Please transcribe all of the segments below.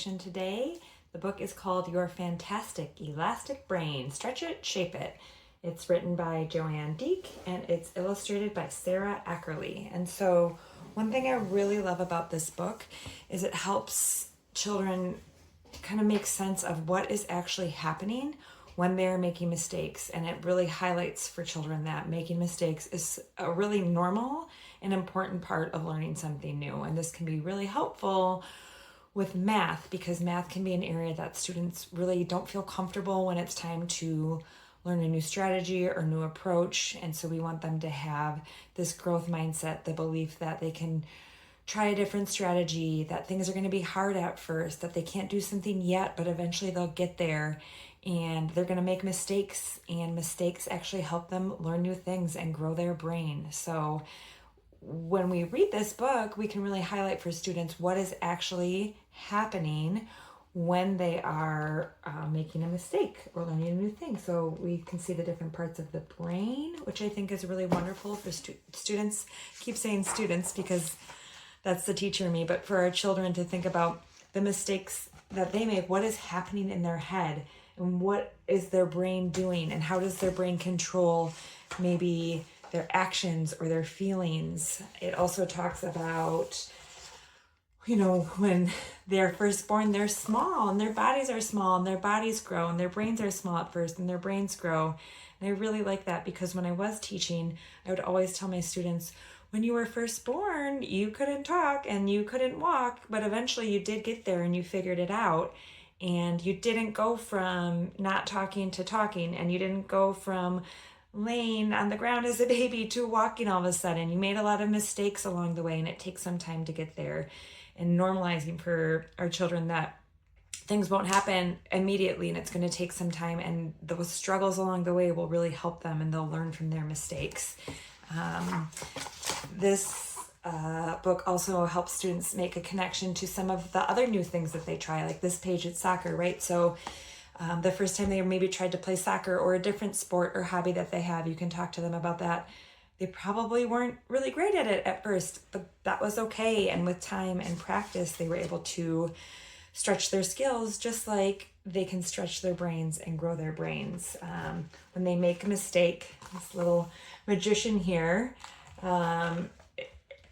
affirmation today. The book is called Your Fantastic Elastic Brain. Stretch it, shape it. It's written by JoAnn Deak and it's illustrated by Sarah Ackerley. And so one thing I really love about this book is it helps children kind of make sense of what is actually happening when they're making mistakes. And it really highlights for children that making mistakes is a really normal and important part of learning something new. And this can be really helpful with math because math can be an area that students really don't feel comfortable when it's time to learn a new strategy or new approach. And so we want them to have this growth mindset, the belief that they can try a different strategy, that things are going to be hard at first, that they can't do something yet, but eventually they'll get there, and they're going to make mistakes, and mistakes actually help them learn new things and grow their brain. So when we read this book, we can really highlight for students what is actually happening when they are making a mistake or learning a new thing. So we can see the different parts of the brain, which I think is really wonderful for students. I keep saying students because that's the teacher in me, but for our children to think about the mistakes that they make, what is happening in their head and what is their brain doing and how does their brain control maybe their actions or their feelings. It also talks about, when they're first born, they're small and their bodies are small and their bodies grow and their brains are small at first and their brains grow. And I really like that because when I was teaching, I would always tell my students, when you were first born, you couldn't talk and you couldn't walk, but eventually you did get there and you figured it out. And you didn't go from not talking to talking, and you didn't go from laying on the ground as a baby to walking all of a sudden. You made a lot of mistakes along the way, and it takes some time to get there. And normalizing for our children that things won't happen immediately and it's going to take some time, and those struggles along the way will really help them and they'll learn from their mistakes. This book also helps students make a connection to some of the other new things that they try, like this page at soccer, right? So the first time they maybe tried to play soccer or a different sport or hobby that they have, you can talk to them about that. They probably weren't really great at it at first, but that was okay. And with time and practice, they were able to stretch their skills just like they can stretch their brains and grow their brains. When they make a mistake, this little magician here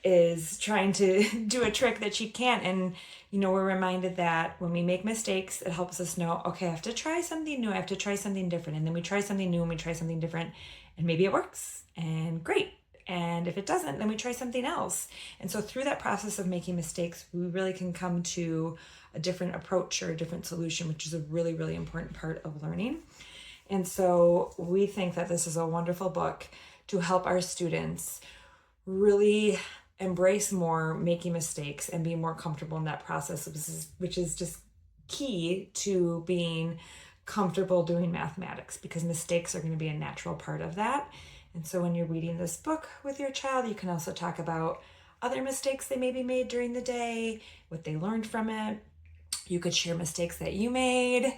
is trying to do a trick that she can't. And, we're reminded that when we make mistakes, it helps us know, okay, I have to try something new. I have to try something different. And then we try something new and we try something different and maybe it works and great. And if it doesn't, then we try something else. And so through that process of making mistakes, we really can come to a different approach or a different solution, which is a really, really important part of learning. And so we think that this is a wonderful book to help our students really embrace more making mistakes and be more comfortable in that process, which is just key to being comfortable doing mathematics, because mistakes are going to be a natural part of that. And so when you're reading this book with your child, you can also talk about other mistakes they maybe made during the day, what they learned from it. You could share mistakes that you made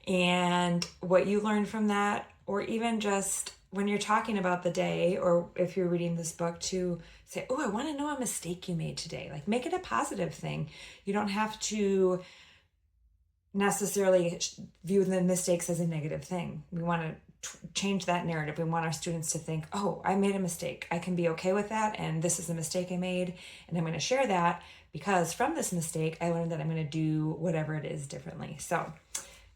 and what you learned from that, or even just when you're talking about the day, or if you're reading this book, to say, oh, I want to know a mistake you made today. Like, make it a positive thing. You don't have to necessarily view the mistakes as a negative thing. We want to change that narrative. We want our students to think, oh, I made a mistake. I can be okay with that. And this is a mistake I made. And I'm going to share that because from this mistake, I learned that I'm going to do whatever it is differently. So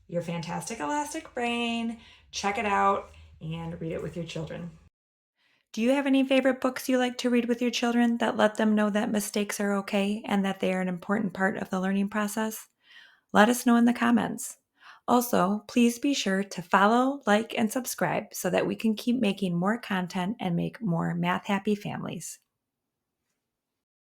Your Fantastic Elastic Brain, check it out and read it with your children. Do you have any favorite books you like to read with your children that let them know that mistakes are okay and that they are an important part of the learning process? Let us know in the comments. Also, please be sure to follow, like, and subscribe so that we can keep making more content and make more math-happy families.